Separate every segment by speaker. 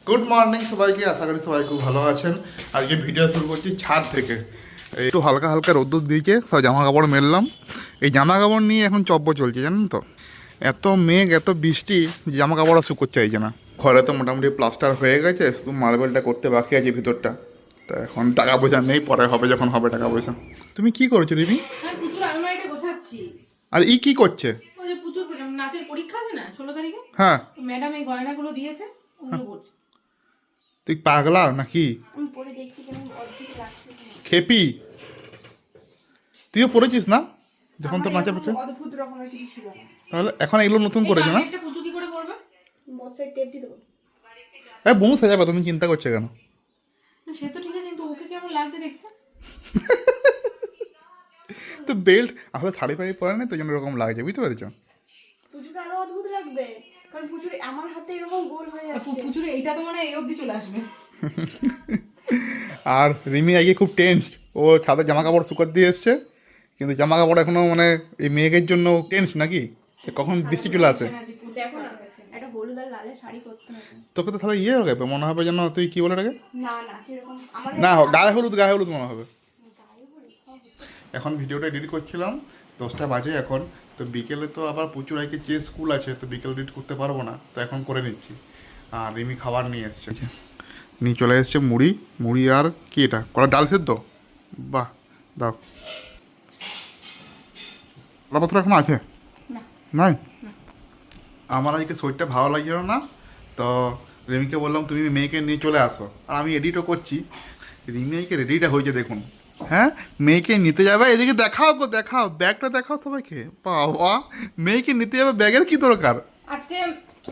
Speaker 1: Good morning সবাইকে, আশা করি সবাই খুব ভালো আছেন। আজকে ভিডিও শুরু করছি ছাদ থেকে। একটু হালকা হালকা রোদ্দুর দিকে সব জামা কাপড় মেললাম। এই জামা কাপড় নিয়ে এখন চব্য চলছে, জানেন তো। এত মেঘ, এত বৃষ্টি, জামা কাপড় শুকোতে চাইছে না। ঘরে তো মোটামুটি প্লাস্টার হয়ে গেছে, শুধু মার্বেলটা করতে বাকি আছে ভিতরটা। তো এখন টাকা পয়সা নেই, পরে হবে যখন হবে টাকা পয়সা। তুমি কি করছো রিমি?
Speaker 2: পুচুর আলমারিটা গোছাচ্ছি।
Speaker 1: আর কি করছে?
Speaker 2: ওই যে পুচুর নাচের পরীক্ষা আছে না 16 তারিখে,
Speaker 1: হ্যাঁ,
Speaker 2: ম্যাডাম এই গয়নাগুলো দিয়েছে, ওগুলো করছে।
Speaker 1: তুই পাগলা নাকি?
Speaker 2: আমি পরে দেখছি কেমন অদ্ভুত লাগছে।
Speaker 1: খেপি, তুইও পড়েছিস না যখন তোর নাচের পরীক্ষা?
Speaker 2: অদ্ভুত রকমের কিছু ছিল না।
Speaker 1: তাহলে এখন এগুলো নতুন করেছে না?
Speaker 2: একটা পুচু কি করে পড়বে? বক্সের টেপ দিয়ে দেবো।
Speaker 1: বোন সাজাবে, তুমি চিন্তা করছো কেন?
Speaker 2: না সে তো ঠিক আছে, কিন্তু ওকে কেমন লাগছে দেখতে?
Speaker 1: তো বেল্ট আসলে শাড়ি ফাড়ি পরে নেই তো জন্য এরকম লাগছে, বুঝতে পেরেছো?
Speaker 3: পুজোকে আরো অদ্ভুত লাগবে, কারণ পুজোর আমার হাতে এরকম গোল হয়ে আছে।
Speaker 2: পুচুর এইটা তো মানে এই অবধি চলে আসবে।
Speaker 1: আর রিমি আজকে খুব টেন্সড। ও ছাদে জামা কাপড় শুকোতে দিয়ে এসছে, কিন্তু জামা কাপড় এখনো মানে এই মেঘের জন্য টেন্স নাকি, কখন বৃষ্টি চলে আসে।
Speaker 3: দেখো না, একটা হলুদ আর লালের শাড়ি করতে হবে।
Speaker 1: তোকে তো তাহলে ইয়ে হয়ে যাবে, মনে হবে যেন তুই কি বলে রাখে
Speaker 3: না না, সেরকম আমাদের
Speaker 1: না, গায়ে হলুদ মনে হবে। এখন ভিডিওটা এডিট করছিলাম, 10টা বাজে এখন। তো বিকেলে তো আবার প্রচুর আজকে যে স্কুল আছে, তো বিকেল এডিট করতে পারবো না, তো এখন করে নিচ্ছি। আর রিমি খাবার নিয়ে এসছে, নিয়ে চলে এসছে মুড়ি আর কি এটা কলা ডাল সেদ্ধ। বাহ, দাও। কলাপত্র এখন আছে নাই? আমার আজকে শরীরটা ভালো লাগছিল না, তো রিমিকে বললাম তুমি মেয়েকে নিয়ে চলে আসো। আর আমি এডিটও করছি। রিমি আজকে রেডিটা হয়েছে দেখুন। হ্যাঁ, মেয়েকে নিতে যাবে, এদিকে দেখাও গো, দেখাও ব্যাগটা, দেখাও সবাইকে। বাবা, মেয়েকে নিতে যাবে, ব্যাগের কি দরকার?
Speaker 2: আজকে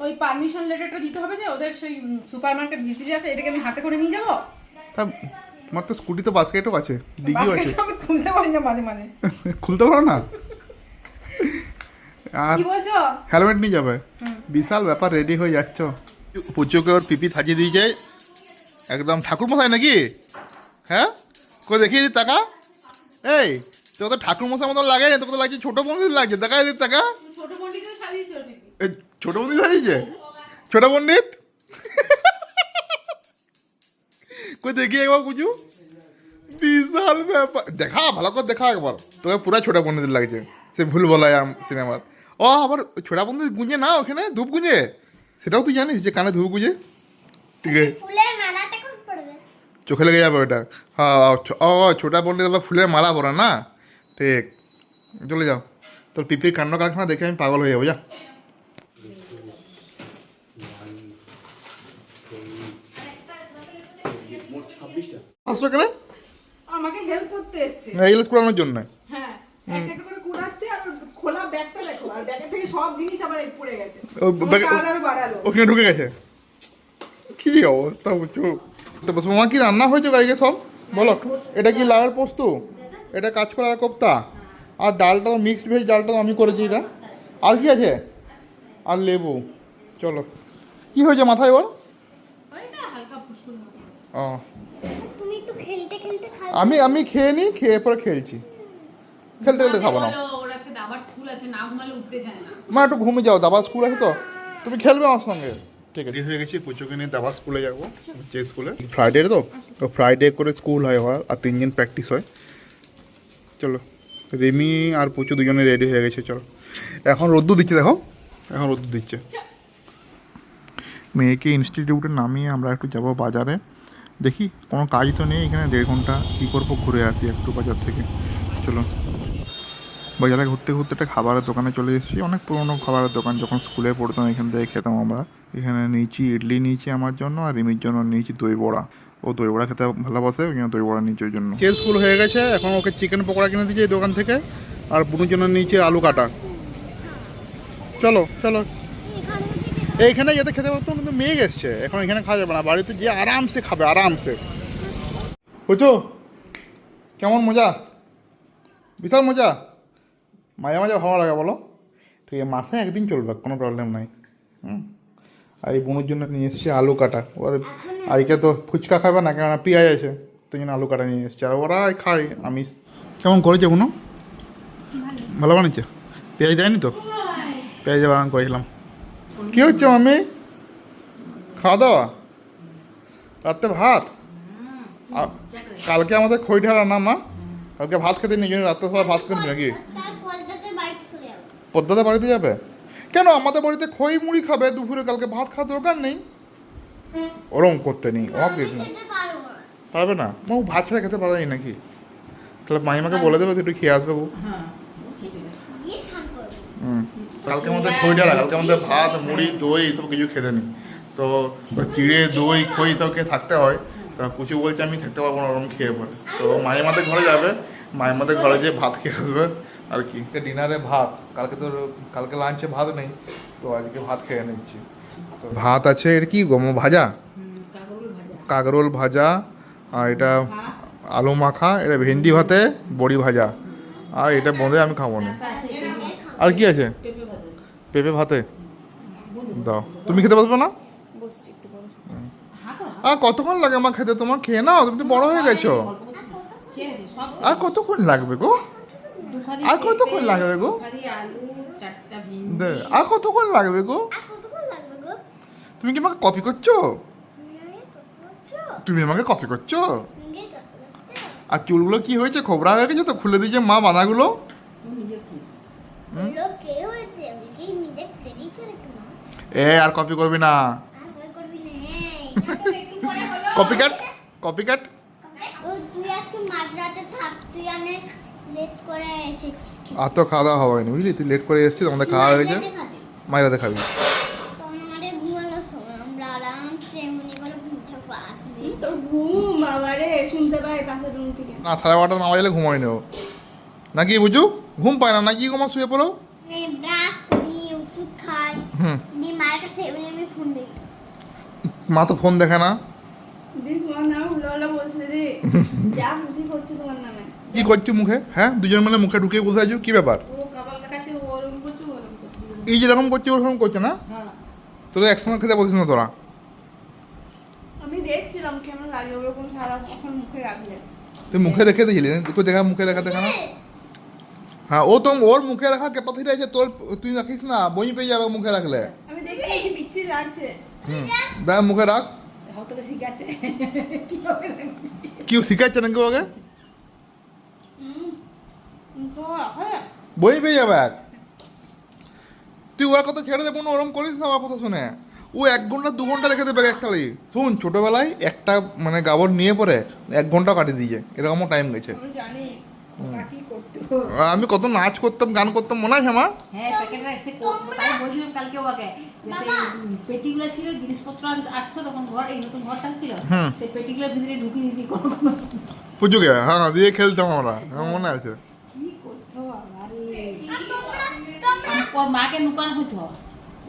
Speaker 2: ওই পারমিশন লেটারটা দিতে হবে যে ওদের সেই সুপারমার্কেট ভিজিট আছে, এটাকে আমি হাতে করে নিয়ে যাবো।
Speaker 1: তা তোমার তো স্কুটি তো বাস্কেটও আছে, ডিগিও আছে।
Speaker 2: বাস্কেটটা আমি খুলতে পারি না মাঝে মাঝে।
Speaker 1: খুলতে পারো না? আর
Speaker 2: কি বলছো?
Speaker 1: হেলমেট নিয়ে যাবে, বিশাল ব্যাপার। রেডি হয়ে যাচ্ছ, পুজোকে ওর পিপি সাজিয়ে দিয়ে যায় একদম ঠাকুর মশাই নাকি? হ্যাঁ, করে দেখিয়ে দিই টাকা। এই তোকে তো ঠাকুর মশাই মতো লাগে না, তোকে তো লাগছে ছোটো পণ্ডিত লাগছে। দেখা দিই টাকা।
Speaker 2: ছোট পন্ডিত সাজিয়েছে ওর পিপি।
Speaker 1: এই ছোটো পণ্ডিত সাজিয়েছে, ছোটো পণ্ডিত। কই দেখি একবার পুজো, বিশাল ব্যাপার। দেখা ভালো করে দেখা একবার, তোকে পুরো ছোটা পণ্ডিত লাগছে। সে ভুল বলাই সিনেমার। ও আবার ছোটা পণ্ডিত গুঁজে না ওখানে, ধূপ গুঁজে। সেটাও তুই জানিস যে কানে ধূপ গুঁজে? ঠিক আছে,
Speaker 3: ফুলের মালাটা কোন পড়বে?
Speaker 1: চোখে লেগে যাবে ওটা। হ্যাঁ, ও ছোটা পণ্ডিত আবার ফুলের মালা পরা না? ঠিক, চলে যাও। তোর পিপির কাণ্ড কারখানা দেখে আমি পাগল হয়ে যাবো, যা। আসছো কেন?
Speaker 2: আমাকে হেল্প করতে এসেছে।
Speaker 1: এগুলো কুড়ানোর জন্য।
Speaker 2: হ্যাঁ, একটা একটা করে কুড়াচ্ছে, আর ওর খোলা ব্যাগটা দেখো, আর ব্যাগের থেকে সব জিনিস আবার পড়ে গেছে।
Speaker 1: ও ব্যাগে-
Speaker 2: কাজ আরো বাড়ালো।
Speaker 1: ওখানে ঢুকে গেছে। কি অবস্থা বুঝছো? তো বস মামা, কি রান্না হয়েছে গাইকে সব বলো। এটা কি লাউয়ের পোস্ত, এটা কাঁচকলা কোপ্তা, আর ডালটা মিক্সড ভেজ, ডালটা আমি করেছি এটা। আর কি আছে? আর লেবু। চলো, কি হয়েছে মাথায় ওর?
Speaker 2: ওই না হালকা ফুসকুর মতো।
Speaker 1: ও,
Speaker 3: তুমি একটু খেলতে খেলতে খাও।
Speaker 1: আমি খেয়ে নিই, খেয়ে পরে খেলছি। খেলতে খেলতে খাবো না।
Speaker 2: ওর আজকে দাবার স্কুল আছে, না ঘুমালে উঠতে চায় না।
Speaker 1: মা একটু ঘুমিয়ে যাও, দাবা স্কুল আছে তো, তুমি খেলবে আমার সঙ্গে। ঠিক আছে, হয়ে গেছি, পুজোকে নিয়ে দাবা স্কুলে যাবো। যে স্কুলে ফ্রাইডে তো ফ্রাইডে করে স্কুল হয়, আর 3 দিন প্র্যাকটিস হয়। চলো, রিমি আর পুচু দুজনে রেডি হয়ে গেছে। চলো, এখন রোদ্দুর দিচ্ছে, দেখো এখন রোদ্দুর দিচ্ছে। মেয়েকে ইনস্টিটিউটে নামিয়ে আমরা একটু যাবো বাজারে। দেখি কোনো কাজ তো নেই এখানে, 1.5 ঘন্টা কী করবো, ঘুরে আসি একটু বাজার থেকে। চলো, বাজারে ঘুরতে ঘুরতে একটা খাবারের দোকানে চলে এসেছি। অনেক পুরোনো খাবারের দোকান, যখন স্কুলে পড়তাম এখান থেকে খেতাম আমরা। এখানে নিয়েছি ইডলি, নিয়েছি আমার জন্য, আর রিমির জন্য নিয়েছি দই বড়া। ও দই বড়া খেতে ভালোবাসে, ওই জন্য দই বড়া নিয়েছি ওই জন্য। যে স্কুল হয়ে গেছে, এখন ওকে চিকেন পকোড়া কিনে দিয়েছি এই দোকান থেকে, আর বুনুর জন্য নিয়েছি আলু কাটা। চলো চলো, এইখানে যেতে খেতে পারতো, কিন্তু মেয়ে এসছে, এখন এখানে খাওয়া যাবে না, বাড়িতে গিয়ে আরামসে খাবে, আরামসে। বুঝছো কেমন মজা? বিশাল মজা, মাঝে মাঝে ভালো লাগে বলো। ঠিক আছে, মাসে একদিন চলবে, কোনো প্রবলেম নাই। আর এই বোনের জন্য নিয়ে এসেছি আলু কাটা। ওর আজকে তো ফুচকা খাবে না, কেননা পেঁয়াজ আছে, তো জন্য আলু কাটা নিয়ে এসেছি। আর ওরা খায় আমিষ। কেমন করেছে বুনো? ভালো বানিয়েছে? পেঁয়াজ দেয়নি তো? পেঁয়াজ বানান করেছিলাম। কী হচ্ছে মাম্মি? খাওয়া দাওয়া? রাত্রে ভাত কালকে আমাদের খই ঢালা না মা, কালকে ভাত খেতে নিয়ে রাত্রে সবাই ভাত খেতে নাকি পদ্মাতে বাড়িতে যাবে? কেন আমাদের বাড়িতে খই মুড়ি খাবে দুপুরে, কালকে ভাত খাওয়ার দরকার নেই। ওরম করতে নেই পারবে না মা, ভাত ছাড়া খেতে পারে নাকি? তাহলে মাইমাকে বলে দেবে একটু খেয়ে আসবে বউ। কালকে আমাদের খই ঢালা, কালকে আমাদের ভাত মুড়ি দই সব কিছু খেতে নেই, তো চিড়ে দই খই সব খেয়ে থাকতে হয়। তা কুচু বলছে আমি থাকতে পারবো না, ওরকম খেয়ে পড়ে, তো মাইমাদের ঘরে যাবে, মাইমাদের ঘরে যেয়ে ভাত খেয়ে আসবে আর কি। ডিনারে ভাত, কালকে লাঞ্চে ভাত নেই, তো আজকে ভাত খেয়ে নিচ্ছি। তো ভাত আছে, এটা কি গম ভাজা, কাগরোল ভাজা, আর এটা আলু মাখা, এটা ভেন্ডি ভাতে বড়ি ভাজা, আর এটা বোঁদে আমি খাবো না। আর কি আছে? পেঁপে ভাতে দাও, তুমি খেতে পারবে না? আর কতক্ষণ লাগে আমার খেতে? তোমার খেয়ে নাও, তুমি তো বড় হয়ে গেছো। আর কতক্ষণ লাগবে গো? আর কতক্ষণ লাগবে গো? আর কতক্ষণ লাগবে গো? তুমি কি আমাকে কপি করছো? তুমি আমাকে কপি করছো? আর চুলগুলো কি হয়েছে, খোবরা হয়ে গেছে তো, খুলে দিয়েছে মা বানাগুলো। আর কপি করবি না, কপি কাট, কপি কাট। আর তো খাওয়া দাওয়া হয়নি বুঝলি, তুই লেট করে এসেছিস, আমাদের খাওয়া হয়েছে, মাইরাতে খাবি। না 12:30 না বাজলে ঘুমাই নেও নাকি বুঝু? ঘুম পায় না নাকি ঘুমা, শুয়ে পড়ো। মা তো ফোন দেখে না। কি করছো মুখে? হ্যাঁ দুজন মিলে মুখে ঢুকে বসে আছো, কি ব্যাপার? এই যেরকম করছে ওরকম করছে না, তোরা একসঙ্গে খেতে বলছিস না তোরা?
Speaker 3: আমি দেখছিলাম কেমন লাগে ওরকম সারা এখন মুখে রাখলে।
Speaker 1: তুই মুখে রেখে দিয়েছিলি, তোকে দেখা মুখে রেখা দেখা না। হ্যাঁ ও তো ওর মুখে রাখার ক্যাপাসিটি আছে, তোর তুই রাখিস না, বই পেয়ে যাবে মুখে রাখলে।
Speaker 3: আমি দেখি কি বিচ্ছিরি লাগছে।
Speaker 1: দেখ মুখে রাখ। কি শিখাচ্ছে নাকি ওকে? বই পেয়ে যাবে। তুই ওর কথা ছেড়ে দেবো না, ওরম করিস না আমার কথা শুনে। ও 1 ঘন্টা 2 ঘন্টা রেখে দেবে এক থালি। শুন ছোটবেলায় একটা মানে গাবর নিয়ে পরে 1 ঘন্টা কাটিয়ে দিয়ে এরকমও টাইম গেছে। আমি কত নাচ করতাম, গান করতাম, মনে আছে আমার?
Speaker 2: হ্যাঁ প্যাকেটটা এসে তাই বলছিলাম কালকে ওকে, যে সেই পেটিগুলো ছিল জিনিসপত্র আসতো তখন ঘর, এই নতুন ঘর থাকছিল, সেই পেটিগুলোর ভিতরে ঢুকিয়ে দিই কোনো কোনো
Speaker 1: পুজোকে, হ্যাঁ দিয়ে খেলতাম আমরা, আমার মনে আছে।
Speaker 2: কি করতো আরে ওর মাকে নুকান হইতো,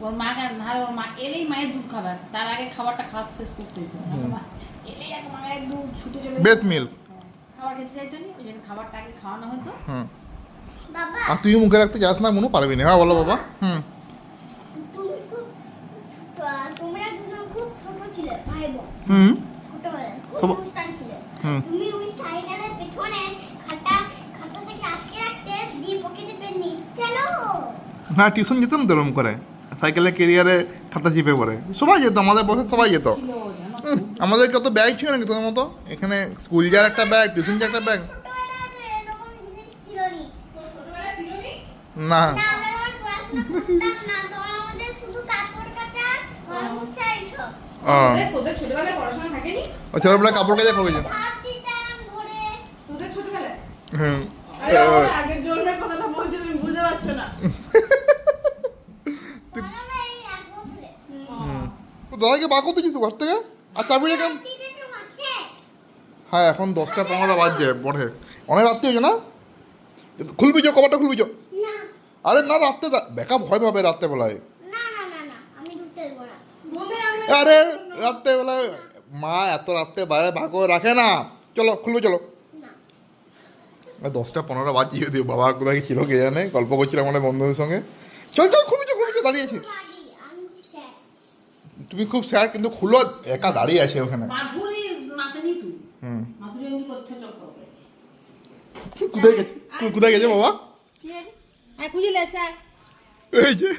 Speaker 2: ওর মাকে নাহলে ওর মা এলেই মায়ের দুধ খাবার, তার আগে খাবারটা খাওয়া শেষ করতে হইতো, এলেই এক মায়ের দুধ ছুটে চলে
Speaker 1: বেস্ট মিল্ক
Speaker 2: খাবার খেতে চাইতো না, ওই জন্য খাবারটা আগে খাওয়ানো হতো।
Speaker 1: আর তুই মুখে রাখতে যাস না মনে পারবি না। হ্যাঁ বলো বাবা।
Speaker 3: তোমরা দুজন খুব ছোট ছিলে ভাই বোন, ছোটবেলায় খুব দুষ্টামি ছিলে। তুমি ওই সাইকেলের পেছনে খাতা থেকে আটকে রাখতে দিয়ে পকেটে পেন নিচ্ছে না।
Speaker 1: হ্যাঁ টিউশন যেতাম তো এরকম করে, সাইকেলের কেরিয়ারে খাতা চিপে পড়ে সবাই যেত, আমাদের বসে সবাই যেত। আমাদের কত ব্যাগ ছিল নাকি তোর মতো? এখানে স্কুল যাওয়ার একটা ব্যাগ, টিউশন যাওয়ার একটা ব্যাগ না। ছোটবেলায় কাপড় কাজা করেছে। দাদাকে বার করতে কিন্তু ঘর থেকে, আর চাবি রেখে। হ্যাঁ এখন 10টা 15 বাজছে, পড়ে অনেক রাত্রি হয়েছে না? খুলবি চো, কবারটা খুলবি চো। আরে না রাত্রে বেকা ভয় পাবে রাত্রেবেলায়। আরে রাত্রেবেলায় মা এত রাত্রে বাইরে ভাগ করে রাখে না। চলো খুলবে চলো। 10টা 15 বাজছে, যদিও বাবা কোথায় ছিল কে জানে, গল্প করছিলাম আমাদের বন্ধুদের সঙ্গে। চল চল খুলবি চো, দাঁড়িয়েছি। তুমি খুব স্যার কিন্তু খুলো, একা দাঁড়িয়ে আছে ওখানে। কোথায় গেছে বাবা? এই যে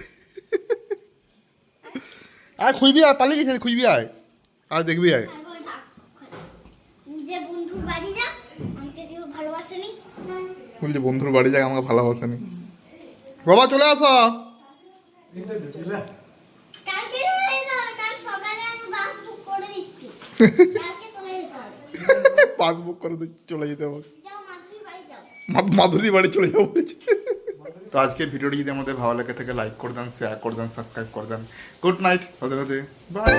Speaker 1: আর খুঁজবি, আর পালিয়ে গেছে, খুঁজবি আয় আর দেখবি আয়।
Speaker 3: বন্ধুর বাড়ি যা, আমাকে কেউ ভালোবাসেনি।
Speaker 1: বলছি বন্ধুর বাড়ি যায় আমাকে ভালোবাসেনি। বাবা চলে আসো।
Speaker 3: কালকে চলে যেতে হবে, কাল সকালে আমি বাস বুক করে দিচ্ছি। কালকে চলে যেতে হবে।
Speaker 1: পাসবুক করে চলে যেতে হবে।
Speaker 3: যাও মাধুরীর বাড়ি যাও।
Speaker 1: মাধুরী বাড়ি চলে যাবো বলছে। তো আজকে ভিডিওটি যদি আমাদের ভালো লেগে থাকে লাইক করে দেন, শেয়ার করে দেন, সাবস্ক্রাইব করে দেন। Good night, Radhe Radhe, by.